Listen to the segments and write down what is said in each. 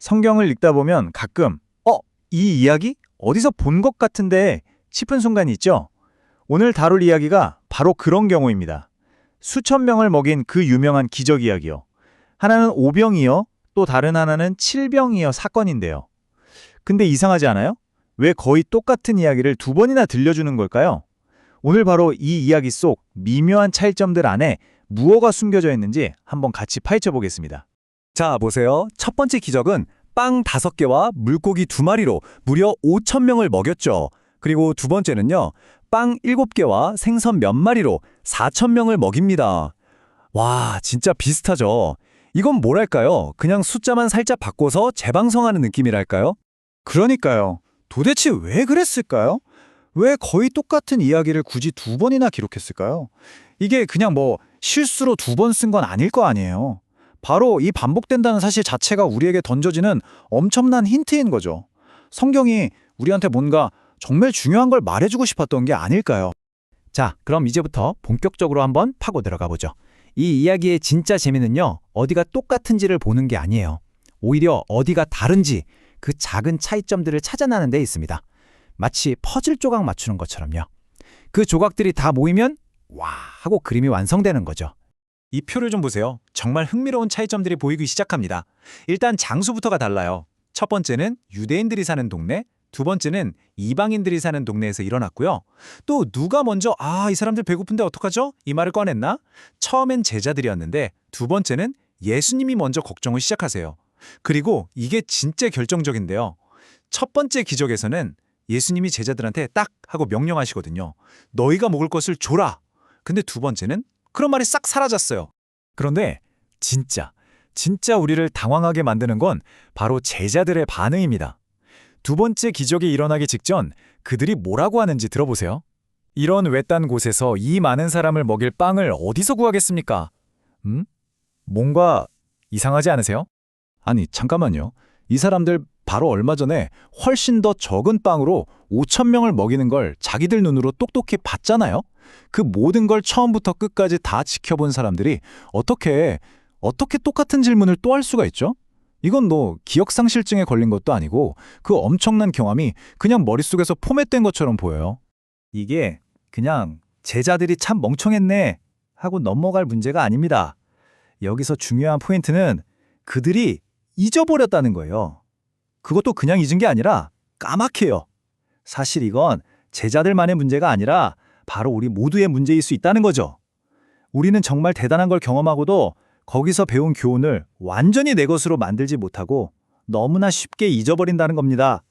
성경을 읽다 보면 가끔 이 이야기 어디서 본 것 같은데 싶은 순간이 있죠. 오늘 다룰 이야기가 바로 그런 경우입니다. 수천 명을 먹인 그 유명한 기적 이야기요. 하나는 오병이어, 또 다른 하나는 칠병이어 사건인데요. 근데 이상하지 않아요? 왜 거의 똑같은 이야기를 두 번이나 들려주는 걸까요? 오늘 바로 이 이야기 속 미묘한 차이점들 안에 무엇가 숨겨져 있는지 한번 같이 파헤쳐 보겠습니다. 자, 보세요. 첫 번째 기적은 빵 5개와 물고기 2마리로 무려 5천 명을 먹였죠. 그리고 두 번째는요. 빵 7개와 생선 몇 마리로 4천 명을 먹입니다. 와, 진짜 비슷하죠? 이건 뭐랄까요? 그냥 숫자만 살짝 바꿔서 재방송하는 느낌이랄까요? 그러니까요. 도대체 왜 그랬을까요? 왜 거의 똑같은 이야기를 굳이 두 번이나 기록했을까요? 이게 그냥 실수로 두 번 쓴 건 아닐 거 아니에요. 바로 이 반복된다는 사실 자체가 우리에게 던져지는 엄청난 힌트인 거죠. 성경이 우리한테 뭔가 정말 중요한 걸 말해주고 싶었던 게 아닐까요? 자, 그럼 이제부터 본격적으로 한번 파고 들어가 보죠. 이 이야기의 진짜 재미는요, 어디가 똑같은지를 보는 게 아니에요. 오히려 어디가 다른지 그 작은 차이점들을 찾아내는 데 있습니다. 마치 퍼즐 조각 맞추는 것처럼요. 그 조각들이 다 모이면 와 하고 그림이 완성되는 거죠. 이 표를 좀 보세요. 정말 흥미로운 차이점들이 보이기 시작합니다. 일단 장소부터가 달라요. 첫 번째는 유대인들이 사는 동네, 두 번째는 이방인들이 사는 동네에서 일어났고요. 또 누가 먼저 이 사람들 배고픈데 어떡하죠? 이 말을 꺼냈나? 처음엔 제자들이었는데 두 번째는 예수님이 먼저 걱정을 시작하세요. 그리고 이게 진짜 결정적인데요. 첫 번째 기적에서는 예수님이 제자들한테 딱 하고 명령하시거든요. 너희가 먹을 것을 줘라. 근데 두 번째는 그런 말이 싹 사라졌어요. 그런데 진짜 우리를 당황하게 만드는 건 바로 제자들의 반응입니다. 두 번째 기적이 일어나기 직전 그들이 뭐라고 하는지 들어보세요. 이런 외딴 곳에서 이 많은 사람을 먹일 빵을 어디서 구하겠습니까? 뭔가 이상하지 않으세요? 아니, 잠깐만요. 이 사람들 바로 얼마 전에 훨씬 더 적은 빵으로 5천 명을 먹이는 걸 자기들 눈으로 똑똑히 봤잖아요? 그 모든 걸 처음부터 끝까지 다 지켜본 사람들이 어떻게 똑같은 질문을 또 할 수가 있죠? 이건 기억상실증에 걸린 것도 아니고 그 엄청난 경험이 그냥 머릿속에서 포맷된 것처럼 보여요. 이게 그냥 제자들이 참 멍청했네 하고 넘어갈 문제가 아닙니다. 여기서 중요한 포인트는 그들이 잊어버렸다는 거예요. 그것도 그냥 잊은 게 아니라 까맣게요. 사실 이건 제자들만의 문제가 아니라 바로 우리 모두의 문제일 수 있다는 거죠. 우리는 정말 대단한 걸 경험하고도 거기서 배운 교훈을 완전히 내 것으로 만들지 못하고 너무나 쉽게 잊어버린다는 겁니다.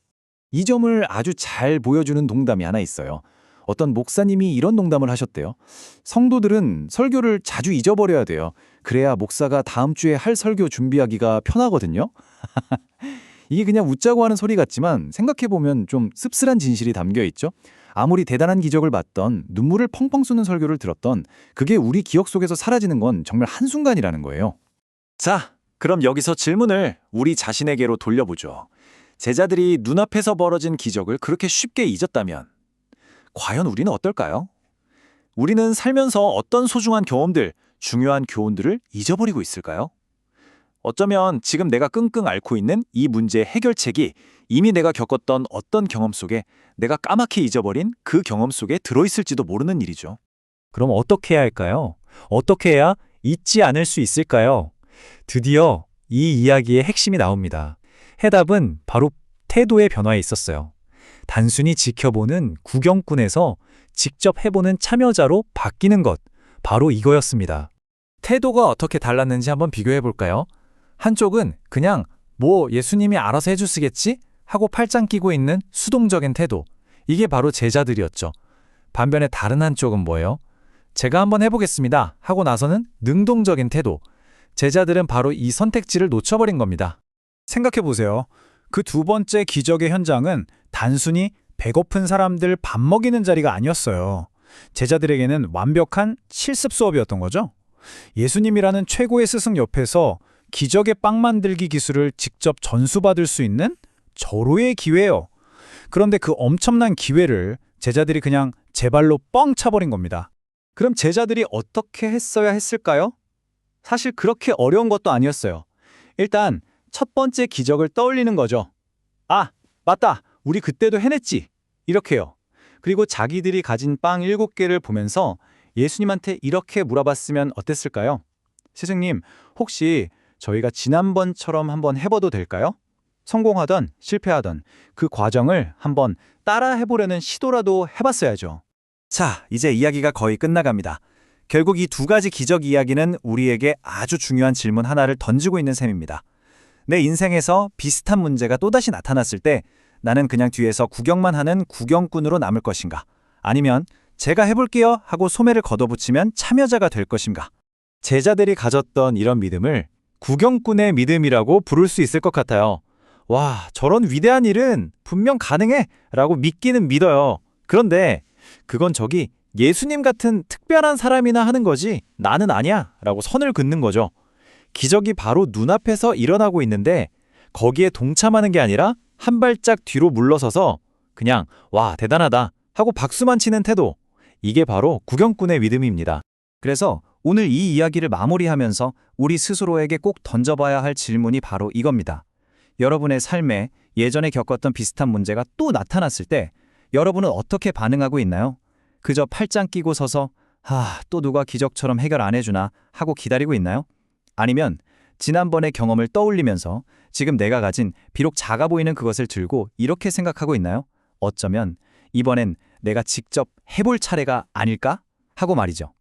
이 점을 아주 잘 보여주는 농담이 하나 있어요. 어떤 목사님이 이런 농담을 하셨대요. 성도들은 설교를 자주 잊어버려야 돼요. 그래야 목사가 다음 주에 할 설교 준비하기가 편하거든요. 이게 그냥 웃자고 하는 소리 같지만 생각해보면 좀 씁쓸한 진실이 담겨 있죠. 아무리 대단한 기적을 봤던, 눈물을 펑펑 쏘는 설교를 들었던, 그게 우리 기억 속에서 사라지는 건 정말 한순간이라는 거예요. 자, 그럼 여기서 질문을 우리 자신에게로 돌려보죠. 제자들이 눈앞에서 벌어진 기적을 그렇게 쉽게 잊었다면 과연 우리는 어떨까요? 우리는 살면서 어떤 소중한 경험들, 중요한 교훈들을 잊어버리고 있을까요? 어쩌면 지금 내가 끙끙 앓고 있는 이 문제의 해결책이 이미 내가 겪었던 어떤 경험 속에 내가 까맣게 잊어버린 그 경험 속에 들어있을지도 모르는 일이죠. 그럼 어떻게 해야 할까요? 어떻게 해야 잊지 않을 수 있을까요? 드디어 이 이야기의 핵심이 나옵니다. 해답은 바로 태도의 변화에 있었어요. 단순히 지켜보는 구경꾼에서 직접 해보는 참여자로 바뀌는 것, 바로 이거였습니다. 태도가 어떻게 달랐는지 한번 비교해 볼까요? 한쪽은 그냥 예수님이 알아서 해주시겠지? 하고 팔짱 끼고 있는 수동적인 태도. 이게 바로 제자들이었죠. 반면에 다른 한쪽은 뭐예요? 제가 한번 해보겠습니다 하고 나서는 능동적인 태도. 제자들은 바로 이 선택지를 놓쳐버린 겁니다. 생각해보세요. 그 두 번째 기적의 현장은 단순히 배고픈 사람들 밥 먹이는 자리가 아니었어요. 제자들에게는 완벽한 실습 수업이었던 거죠. 예수님이라는 최고의 스승 옆에서 기적의 빵 만들기 기술을 직접 전수받을 수 있는 절호의 기회예요. 그런데 그 엄청난 기회를 제자들이 그냥 제 발로 뻥 차버린 겁니다. 그럼 제자들이 어떻게 했어야 했을까요? 사실 그렇게 어려운 것도 아니었어요. 일단 첫 번째 기적을 떠올리는 거죠. 아, 맞다. 우리 그때도 해냈지. 이렇게요. 그리고 자기들이 가진 빵 7개를 보면서 예수님한테 이렇게 물어봤으면 어땠을까요? 스승님, 혹시 저희가 지난번처럼 한번 해봐도 될까요? 성공하던 실패하던 그 과정을 한번 따라 해보려는 시도라도 해봤어야죠. 자, 이제 이야기가 거의 끝나갑니다. 결국 이 두 가지 기적 이야기는 우리에게 아주 중요한 질문 하나를 던지고 있는 셈입니다. 내 인생에서 비슷한 문제가 또다시 나타났을 때 나는 그냥 뒤에서 구경만 하는 구경꾼으로 남을 것인가? 아니면 제가 해볼게요 하고 소매를 걷어붙이면 참여자가 될 것인가? 제자들이 가졌던 이런 믿음을 구경꾼의 믿음이라고 부를 수 있을 것 같아요. 와, 저런 위대한 일은 분명 가능해 라고 믿기는 믿어요. 그런데 그건 저기 예수님 같은 특별한 사람이나 하는 거지 나는 아니야 라고 선을 긋는 거죠. 기적이 바로 눈앞에서 일어나고 있는데 거기에 동참하는 게 아니라 한 발짝 뒤로 물러서서 그냥 와 대단하다 하고 박수만 치는 태도, 이게 바로 구경꾼의 믿음입니다. 그래서 오늘 이 이야기를 마무리하면서 우리 스스로에게 꼭 던져봐야 할 질문이 바로 이겁니다. 여러분의 삶에 예전에 겪었던 비슷한 문제가 또 나타났을 때 여러분은 어떻게 반응하고 있나요? 그저 팔짱 끼고 서서 또 누가 기적처럼 해결 안 해주나 하고 기다리고 있나요? 아니면 지난번의 경험을 떠올리면서 지금 내가 가진 비록 작아 보이는 그것을 들고 이렇게 생각하고 있나요? 어쩌면 이번엔 내가 직접 해볼 차례가 아닐까? 하고 말이죠.